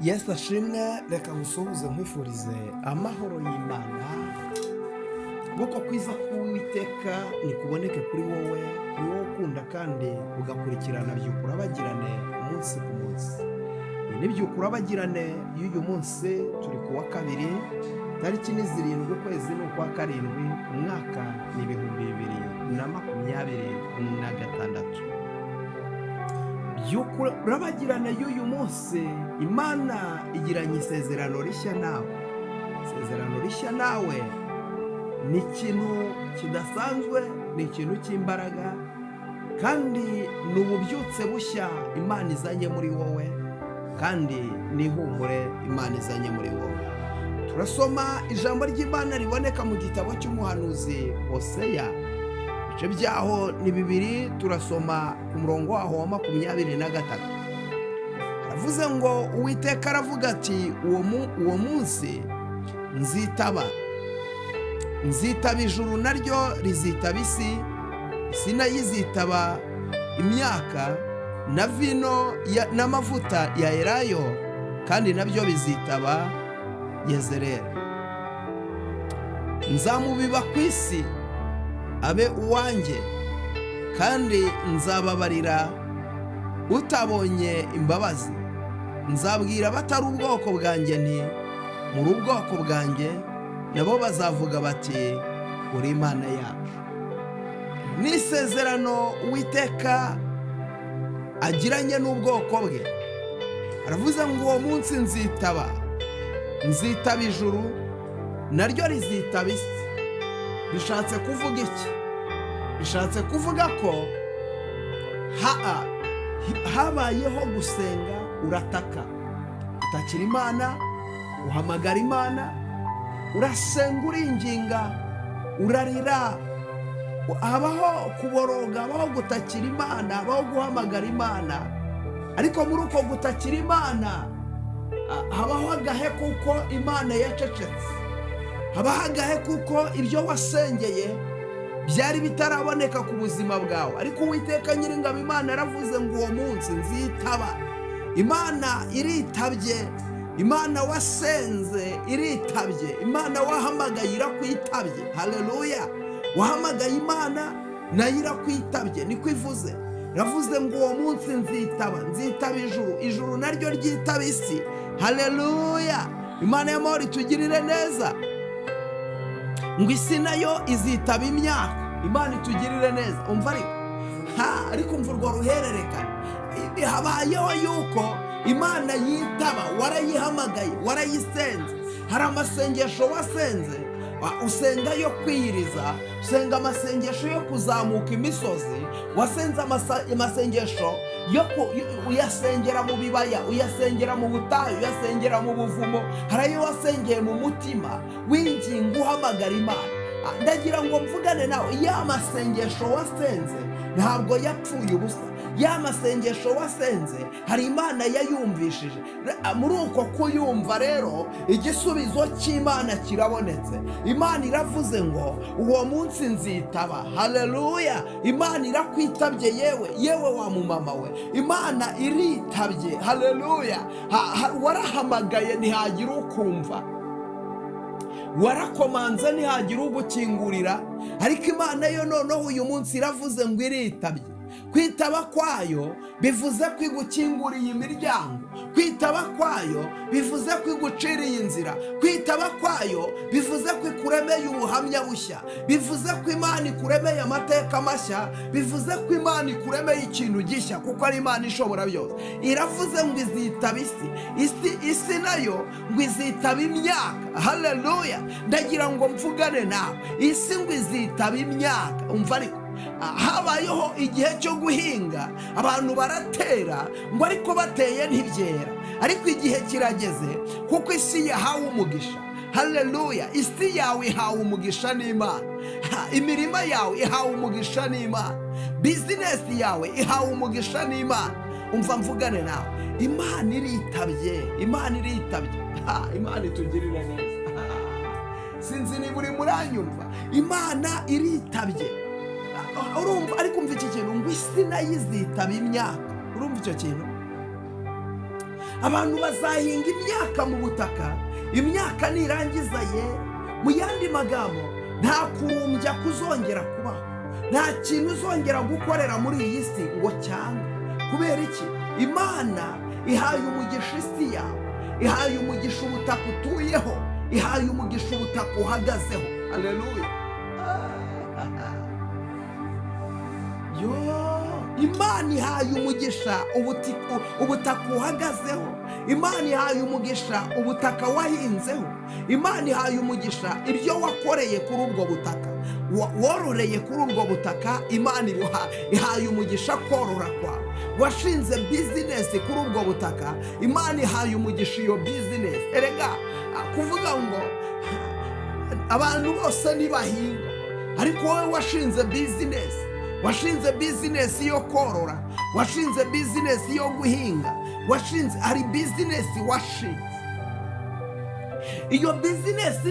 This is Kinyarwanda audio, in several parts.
Yesu ashimwe. Reka ngusuhuze nkwifurize amahoro y'Imana. Kuko kwiza k'Uwiteka nikuboneke kuri wowe, ni wowe ukunda kandi ugakurikirana by'ukurabagirane umunsi ku munsi. Ni by'ukurabagirane y'uyu munsi turi ku wa kabiri, tariki ni 7 ukwezi ni ukwa karindwi, umwaka ni 2026. By'ukurabagirane y'uyu munsi, Imana igiranye isezerano rishya nawe. Isezerano rishya nawe ni ikintu kidasanzwe, ni ikintu cy'imbaraga, kandi ni ububyutse bushya Imana izanye muri wowe, kandi ni ihumure Imana izanye muri wowe. Turasoma ijambo ry'Imana riboneka mu gitabo cy'umuhanuzi Hoseya, ibice byaho ni 2, turasoma ku murongo waho wa 23. Aravuze ngo Uwiteka aravuga ati, uwo munsi nzitaba ijuru naryo rizitaba isi, isi nayo izitaba imyaka na vino n'amavuta ya elayo, kandi nabyo bizitaba Yezereli. Nzamubiba ku isi abe uwanjye, kandi nzababarira utabonye imbabazi. Nzabwira abatari ubwoko bwanjye nti, muri ubwoko bwanjye, nabo bazavuga bati, uri Imana yacu. Ni isezerano Uwiteka agiranye n'ubwoko bwe. Aravuze ngo uwo munsi nzitaba ijuru naryo rizitaba isi. Bishatse kuvuga iki? Bishatse kuvuga ko habayeho gusenga, urataka, utakira Imana, uhamagara Imana, urasenga, uringinga, urarira, habaho kuboroga, habaho gutakira Imana, habaho guhamagara Imana. Ariko muri uko gutakira Imana habaho agahe kuko Imana yacecetse, habaho agahe kuko ibyo wasengeye byari bitaraboneka ku buzima bwawe. Ariko Uwiteka Nyiringabo Imana yaravuze ngo uwo munsi nzitaba. Imana iritabye, Imana wasenze iritabye, Imana wahamagaye irakwitabye. Haleluya! Wahamagaye Imana nayo irakwitabye. Niko ivuze, yavuze ngo uwo munsi nzitaba ijuru naryo ryitaba isi. Haleluya! Imana y'amahoro itugirire neza. Ngo isi nayo izitaba imyaka. Imana itugirire neza. Umva ariko umva urwo ruhererekane. Habayeho yuko Imana yitaba, warayihamagaye, warayisenze. Hari amasengesho wasenze, usenga yo kwiyiriza, usenga amasengesho yo kuzamuka imisozi, wasenze amasengesho yo uyasengera mu bibaya, uyasengera mu butayu, uyasengera mu buvumo. Hari ayo wasengeye mu mutima winginga uhamagara Imana. Ndagira ngo mvugane nawe, ya masengesho wasenze ntabwo yapfuye ubusa. Ya masengesho wasenze hari Imana yayumvishije. Muri uko kuyumva rero, igisubizo cy'Imana kirabonetse. Imana iravuze ngo uwo munsi nzitaba. Haleluya! Imana irakwitabye yewe wa mumama we. Imana iritabye. Haleluya! Warahamagaye ntihagira ukumva, warakomanze ntihagira ugukingurira, ariko Imana yo noneho uyu munsi iravuze ngo iritabye. Kwitaba kwayo bivuze ko igukinguriye imiryango. Kwitaba kwayo bivuze ko iguciriye inzira. Kwitaba kwayo bivuze ko ikuremeye ubuhamya bushya. Bivuze ko Imana ikuremeye amateka mashya. Bivuze ko Imana ikuremeye ikintu gishya, kuko ari Imana ishobora byose. Iravuze ngo izitaba isi nayo ngo izitaba imyaka. Haleluya! Ndagira ngo mvugane nawe, isi ngo izitaba imyaka. Umva ariko habayeho igihe cyo guhinga, abantu baratera ngo ariko bateye ntibyera. Ariko igihe kirageze kuko isi yahawe umugisha. Haleluya! Isi yawe ihawe umugisha n'Imana. Imirima yawe ihawe umugisha n'Imana. Bizinesi yawe ihawe umugisha n'Imana. Umva mvugane nawe, Imana iritabye. Imana iritabye. Imana itugirire neza. Sinzi niba uri muranyumva. Imana iritabye. Urumva? Ariko umva iki kintu, ngo isi nayo izitaba imyaka. Urumva icyo kintu? abantu bazahinga imyaka mu butaka, imyaka nirangiza yera. Mu yandi magambo, nta kurumbya kuzongera kubaho, nta kintu uzongera gukorera muri iyi si ngo cyangwa. Kubera iki? Imana ihaye umugisha isi yawe, ihaye umugisha ubutaka utuyeho, ihaye umugisha ubutaka uhagazeho. Haleluya. Imana ihaye umugisha ubutaka uhagazeho, Imana ihaye umugisha ubutaka wahinzeho, Imana ihaye umugisha ibyo wakoreye kuri ubwo butaka, wororeye kuri ubwo butaka. Imana ihaye umugisha korora kwawe, washinze bizinesi kuri ubwo butaka, Imana ihaye umugisha iyo bizinesi. Erega kuvuga ngo abantu bose nibahinga, ariko wowe washinze bizinesi, washinze bizinesi yo korora, washinze bizinesi yo guhinga, washinze, hari bizinesi washinze. Iyo bizinesi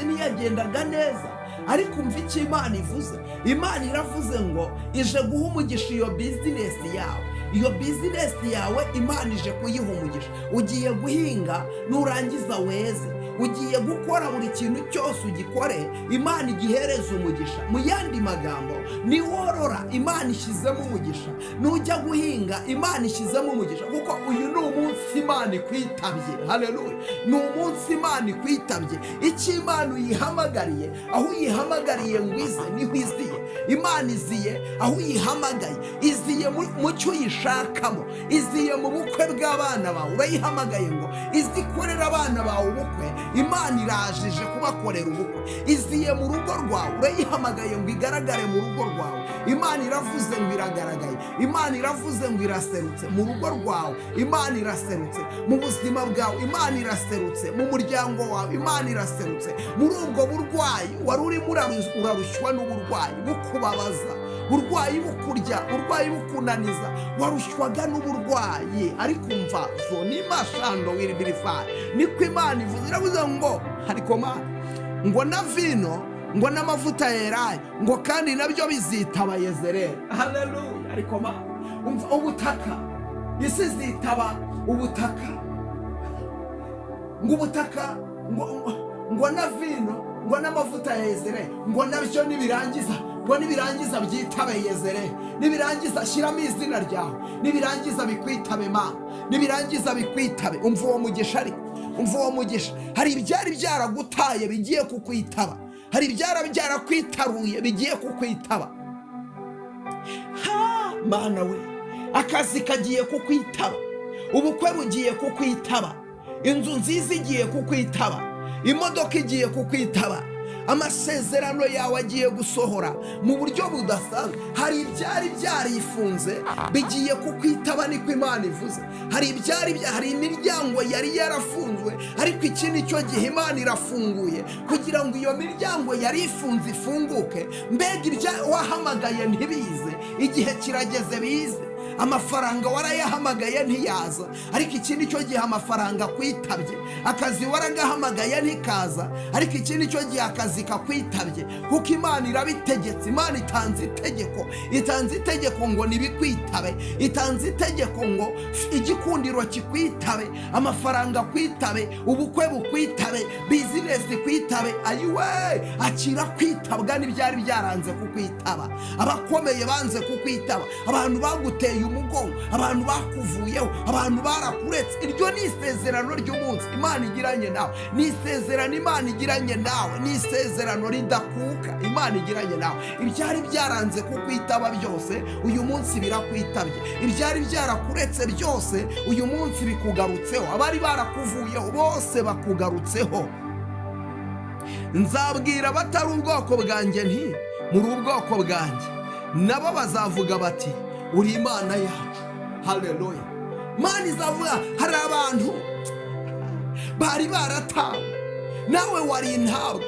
ntiyagendaga neza, ariko umva icyo Imana ivuze. Imana iravuze ngo ije guha umugisha iyo bizinesi yawe. Iyo bizinesi yawe Imana ije kuyiha umugisha. Ugiye guhinga, nurangiza weze. Ugiye gukora buri kintu cyose ugikore, Imana igihereza umugisha. Mu yandi magambo, niworora Imana ishyizemo umugisha, nujya guhinga Imana ishyizemo umugisha, kuko uyu ni umunsi Imana ikwitabye. Haleluya. Ni umunsi Imana ikwitabye. Icyo Imana uyihamagariye, aho uyihamagariye ngo ize niho iziye. Imana iziye aho uyihamagaye, iziye mu cyo uyishakamo, iziye mu bukwe bw'abana bawe. Urayihamagaye ngo izikorere abana bawe ubukwe, Imana irajije kubakorera ubukwe. Iziye mu rugo rwawe, urayihamagaye ngo igaragare mu rugo rwawe. Imana iravuze ngo iragaragaye, Imana iravuze ngo iraserutse mu rugo rwawe, Imana iraserutse mu buzima bwawe, Imana iraserutse mu muryango wawe, Imana iraserutse muri ubwo burwayi wari urimo urarushywa n'uburwayi bukubabaza, burwayi bukurya, burwayi bukunaniza, warushywaga n'uburwayi. ariko umva zo ni mashando wiribirifa, niko Imana ivuze. Iravuze ngo ariko Mana, ngo na vino, ngo n'amavuta yeraye, ngo kandi nabyo bizitaba Yezereli. Haleluya. Ariko Mana, umva ubutaka, isi zitaba ubutaka, ngo ubutaka, ngo na vino, ngo n'amavuta ya Yezereli, ngo nabyo nibirangiza byitabe Yezereli, nibirangiza shyiramo izina ryawe, nibirangiza bikwitabe Mana, nibirangiza bikwitabe. Umva uwo mugisha, ariko umva uwo mugisha. Hari ibyari byaragutaye bigiye kukwitaba, hari ibyara byarakwitaruye bigiye kukwitaba. Mana we, akazi kagiye kukwitaba, ubukwe bugiye kukwitaba, inzu nziza igiye kukwitaba, imodoka igiye kukwitaba, amasezerano yawe agiye gusohora mu buryo budasanzwe. Hari ibyari byarifunze bigiye kukwitaba, niko Imana ivuze. Hari imiryango yari yarafunzwe, ariko iki ni cyo gihe Imana irafunguye kugira ngo iyo miryango yari ifunze ifunguke. Mbega ibyo wahamagaye ntibize, igihe kirageze bize. Amafaranga warayahamagaye ntiyaza, ariko iki ni cyo gihe amafaranga kwitabye. Akazi waragahamagaye ntikaza, ariko iki ni cyo gihe akazi kakwitabye, kuko Imana irabitegetse. Imana itanze itegeko ngo nibikwitabe, itanze itegeko ngo igikundiro kikwitabe, amafaranga kwitabe, ubukwe bukwitabe, bizinesi kwitabe. Ayiwe, akira kwitabwa n'ibyari byaranze kukwitaba. Abakomeye banze kukwitaba, abantu baguteye umugongo, abantu bakuvuyeho, abantu barakuretse. Iryo ni isezerano ry'umunsi Imana igiranye nawe, ni isezerano Imana igiranye nawe, ni isezerano ridakuka Imana igiranye nawe. Ibyari byaranze kukwitaba byose uyu munsi birakwitabye, ibyari byarakuretse byose uyu munsi bikugarutseho, abari barakuvuyeho bose bakugarutseho. Nzabwira abatari ubwoko bwanjye nti muri ubwoko bwanjye, nabo bazavuga bati uri Imana yacu. Haleluya. Imana izavuga, hari abantu bari baratawe, nawe wari intabwa,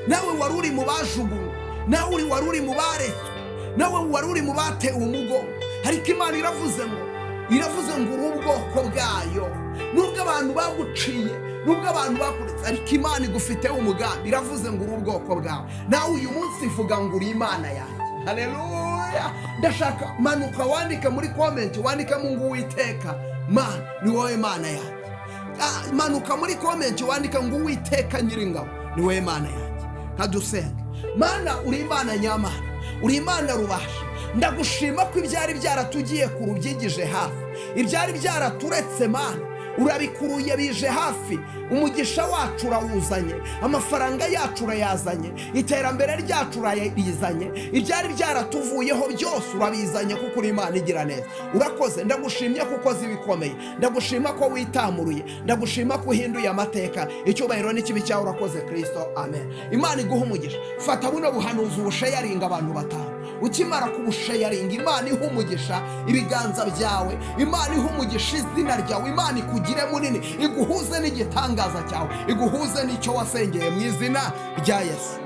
nawe wari uri mu bajugunywe, nawe wari uri mu baretswe, nawe wari uri mu batewe umugongo, ariko Imana iravuze ngo uri ubwoko bwayo. Nubwo abantu baguciye, nubwo abantu bakuretse, ariko Imana igufiteho umugambi. Iravuze ngo uri ubwoko bwawe. Nawe uyu munsi ivuga ngo uri Imana yanjye. Haleluya. Ndashaka manuka wandike muri comment, wandikamo ngo Uwiteka Mana ni wowe Mana yanjye. Manuka muri komenti wandika ngo Uwiteka Nyiringabo ni wowe Mana yanjye. Kadusenga. Mana uri Imana nyamana, uri Imana rubasha. Ndagushima ko ibyari byaratugiye ku rubyigije hafi, ibyari byaraturetse Mana urabikuruye bije hafi. Umugisha wacu urawuzanye, amafaranga yacu urayazanye, iterambere ryacu urayizanye, ibyari byaratuvuyeho byose urabizanye kuko uri Imana igira neza. Urakoze, ndagushimye kuko uzi ibikomeye, ndagushima ko witamuruye, ndagushima ko uhinduye amateka. Icyubahiro n'ikibi cyawe urakoze Kristo, amen. Imana iguha umugisha. Fata buno buhanuzi ubushayaringa abantu batanu. Ukimara kubushayaringa, Imana iha umugisha ibiganza byawe, Imana iha umugisha izina ryawe, Imana ikugire munini, iguhuze n'igitangaza cyawe, iguhuze n'icyo wasengeye mu izina rya Yesu.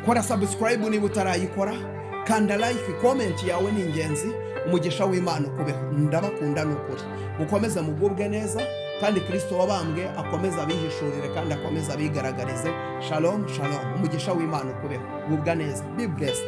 Kora subscribe niba utarayikora, kanda like, comment yawe ni ingenzi. Umugisha w'Imana ukubeho. Ndabakunda n'ukuri. Mukomeze mugubwe neza kandi Kristo wabambwe akomeza abihishurire kandi akomeza abigaragarize. Shalom shalom. Umugisha w'Imana ukubeho. Gubwa neza. Be blessed.